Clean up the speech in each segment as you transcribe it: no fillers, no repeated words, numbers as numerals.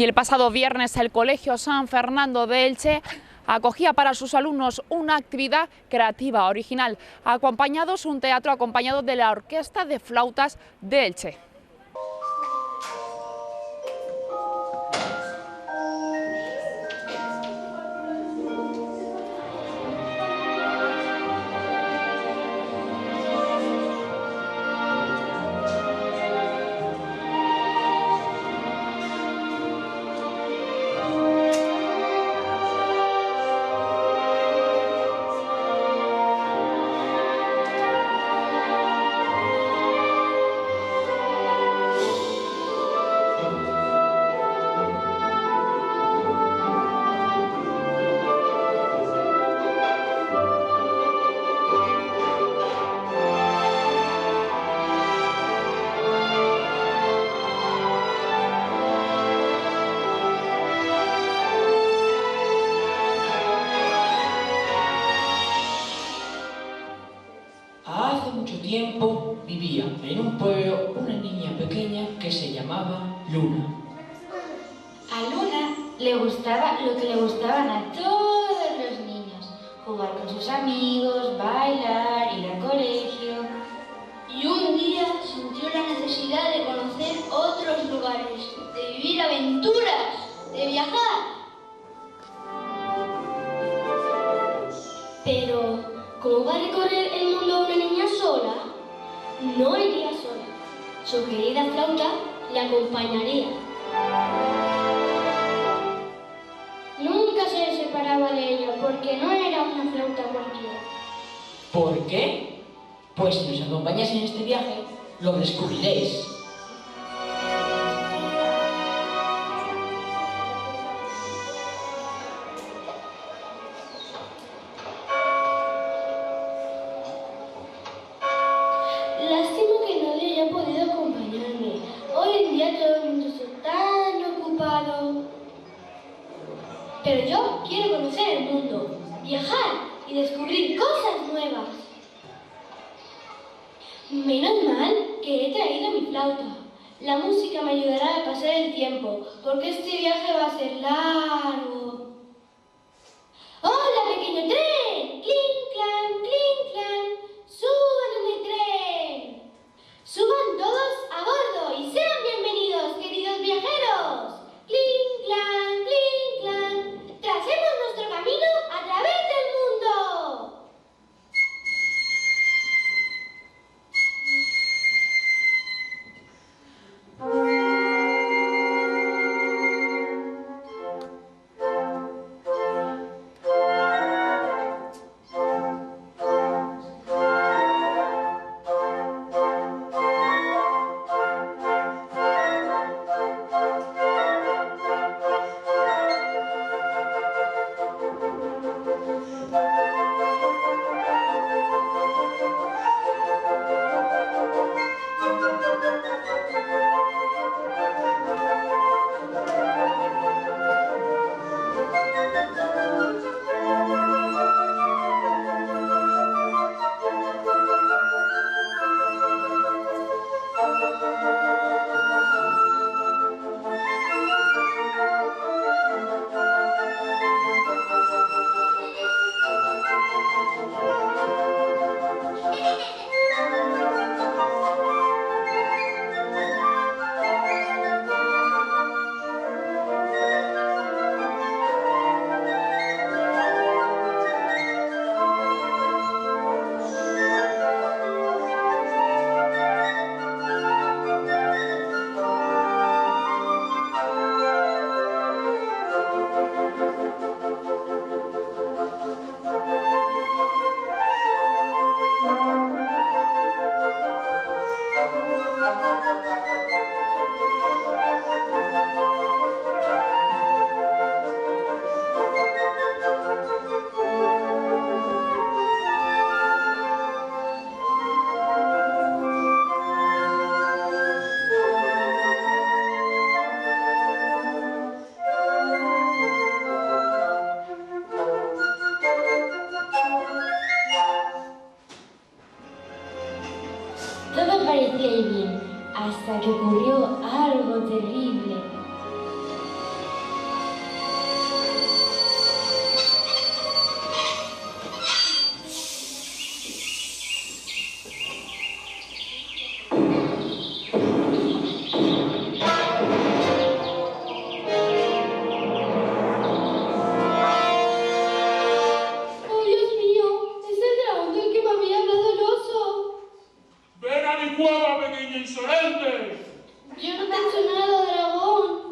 Y el pasado viernes el Colegio San Fernando de Elche acogía para sus alumnos una actividad creativa, original, un teatro acompañado de la Orquesta de Flautas de Elche. Hace mucho tiempo vivía en un pueblo una niña pequeña que se llamaba Luna. A Luna le gustaba lo que le gustaban a todos los niños: jugar con sus amigos, bailar, ir al colegio. Y un día sintió la necesidad de conocer otros lugares, de vivir aventuras, de viajar. Pero, ¿cómo va a recorrer el mundo una niña sola? No iría sola. Su querida flauta le acompañaría. Nunca se separaba de ella porque no era una flauta cualquiera. ¿Por qué? Pues si nos acompañáis en este viaje, lo descubriréis. Lástima que nadie haya podido acompañarme. Hoy en día todo el mundo está tan ocupado. Pero yo quiero conocer el mundo, viajar y descubrir cosas nuevas. Menos mal que he traído mi flauta. La música me ayudará a pasar el tiempo, porque este viaje va a ser largo. ¡Hola, pequeño tren! ¡Clink, clan, suban en el tren! ¡Suban todos a bordo y sean bienvenidos, queridos viajeros! ¡Clink, clan! ¡Tracemos nuestro camino a través del mundo! Todo parecía ir bien, hasta que ocurrió algo terrible. insolentes! Yo no te he hecho nada, dragón.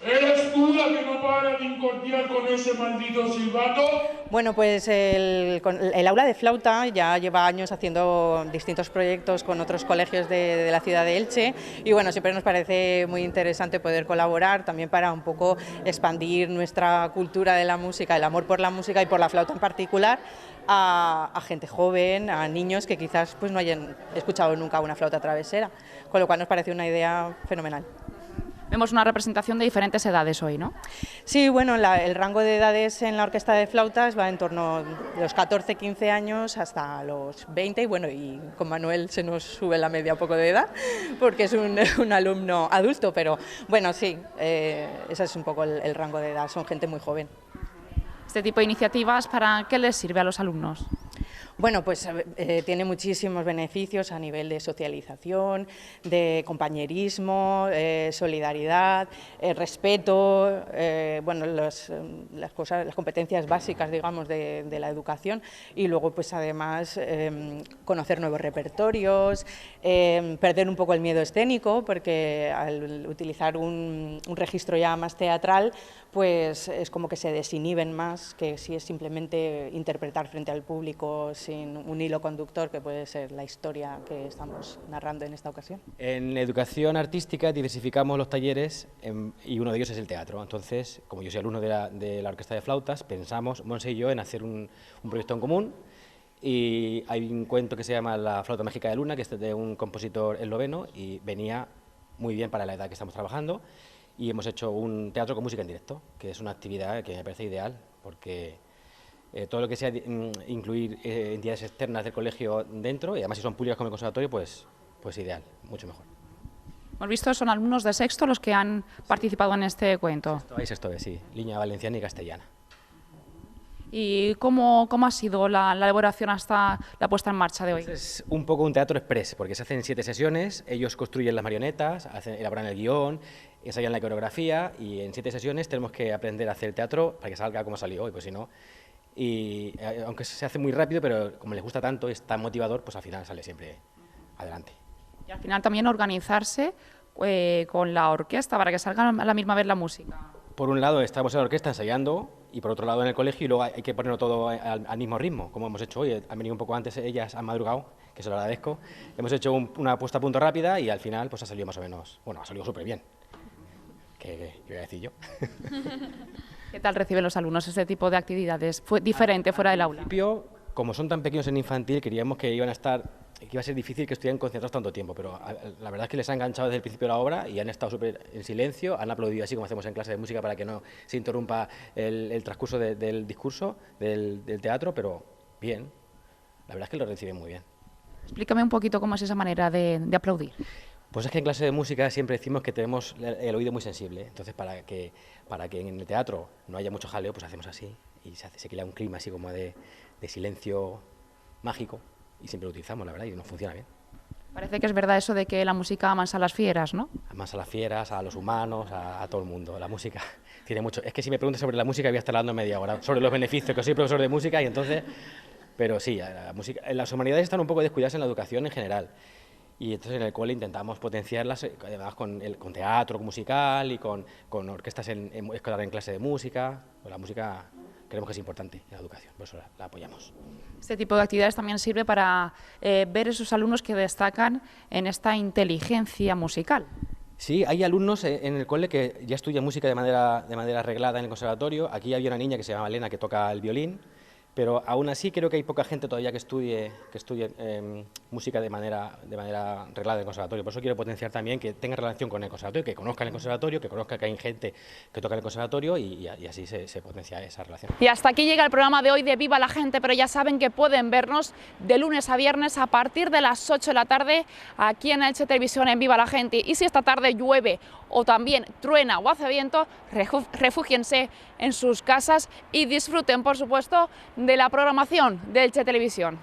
¿Eres tú la que no para de incordiar con ese maldito silbato? Bueno, pues el aula de flauta ya lleva años haciendo distintos proyectos con otros colegios de la ciudad de Elche y bueno, siempre nos parece muy interesante poder colaborar también para un poco expandir nuestra cultura de la música, el amor por la música y por la flauta en particular a gente joven, a niños que quizás pues no hayan escuchado nunca una flauta travesera, con lo cual nos parece una idea fenomenal. Vemos una representación de diferentes edades hoy, ¿no? Sí, bueno, el rango de edades en la orquesta de flautas va en torno a los 14-15 años hasta los 20 y bueno, y con Manuel se nos sube la media un poco de edad porque es un alumno adulto, pero bueno, sí, ese es un poco el rango de edad, son gente muy joven. Este tipo de iniciativas, ¿para qué les sirve a los alumnos? Bueno, pues tiene muchísimos beneficios a nivel de socialización, de compañerismo, solidaridad, respeto, bueno, las competencias básicas, digamos, de la educación y luego, pues además, conocer nuevos repertorios, perder un poco el miedo escénico, porque al utilizar un registro ya más teatral, pues es como que se desinhiben más que si es simplemente interpretar frente al público sin un hilo conductor que puede ser la historia que estamos narrando en esta ocasión. En educación artística diversificamos los talleres y uno de ellos es el teatro. Entonces, como yo soy alumno de la orquesta de flautas, pensamos, Monse y yo, en hacer un proyecto en común y hay un cuento que se llama La flauta mágica de Luna, que es de un compositor esloveno y venía muy bien para la edad que estamos trabajando. Y hemos hecho un teatro con música en directo, que es una actividad que me parece ideal, porque todo lo que sea incluir entidades externas del colegio dentro, y además si son públicas como el conservatorio, pues ideal, mucho mejor. Hemos visto, son alumnos de sexto los que han participado en este cuento. Sexto B, sí, línea valenciana y castellana. ¿Y cómo ha sido la elaboración hasta la puesta en marcha de hoy? Es un poco un teatro express, porque se hacen 7 sesiones, ellos construyen las marionetas, elaboran el guión, ensayan la coreografía y en 7 sesiones tenemos que aprender a hacer teatro para que salga como salió hoy, pues si no. Y aunque se hace muy rápido, pero como les gusta tanto, es tan motivador, pues al final sale siempre adelante. Y al final también organizarse con la orquesta para que salga a la misma vez la música. Por un lado estamos en la orquesta ensayando y por otro lado en el colegio y luego hay que ponerlo todo al mismo ritmo, como hemos hecho hoy. Han venido un poco antes, ellas han madrugado, que se lo agradezco. Hemos hecho una puesta a punto rápida y al final pues ha salido más o menos, bueno, ha salido súper bien. ¿Qué voy a decir yo? ¿Qué tal reciben los alumnos este tipo de actividades? ¿Fue diferente fuera del aula? Al principio, como son tan pequeños en infantil, creíamos que iba a ser difícil que estuvieran concentrados tanto tiempo, pero la verdad es que les ha enganchado desde el principio de la obra y han estado súper en silencio, han aplaudido así como hacemos en clase de música para que no se interrumpa el transcurso del discurso, del teatro, pero bien, la verdad es que lo reciben muy bien. Explícame un poquito cómo es esa manera de aplaudir. Pues es que en clase de música siempre decimos que tenemos el oído muy sensible, entonces para que en el teatro no haya mucho jaleo, pues hacemos así y se crea un clima así como de silencio mágico y siempre lo utilizamos, la verdad, y nos funciona bien. Parece que es verdad eso de que la música amansa a las fieras, ¿no? Amansa a las fieras, a los humanos, a todo el mundo. La música tiene mucho. Es que si me preguntas sobre la música voy a estar hablando media hora, sobre los beneficios, que soy profesor de música y entonces... Pero sí, la música, las humanidades están un poco descuidadas en la educación en general. Y entonces en el cole intentamos potenciarlas, además con teatro musical y con orquestas escolar en clase de música. Pues la música creemos que es importante en la educación, por eso la apoyamos. Este tipo de actividades también sirve para ver esos alumnos que destacan en esta inteligencia musical. Sí, hay alumnos en el cole que ya estudian música de manera reglada en el conservatorio. Aquí había una niña que se llama Elena que toca el violín, pero aún así creo que hay poca gente todavía que estudie música de manera reglada en el conservatorio. Por eso quiero potenciar también que tenga relación con el conservatorio, que conozcan el conservatorio, que conozcan que hay gente que toca en el conservatorio y así se potencia esa relación. Y hasta aquí llega el programa de hoy de Viva la Gente, pero ya saben que pueden vernos de lunes a viernes a partir de las 8 de la tarde aquí en Elche Televisión en Viva la Gente. Y si esta tarde llueve o también truena o hace viento, refúgiense en sus casas y disfruten, por supuesto, de la programación de Elche Televisión.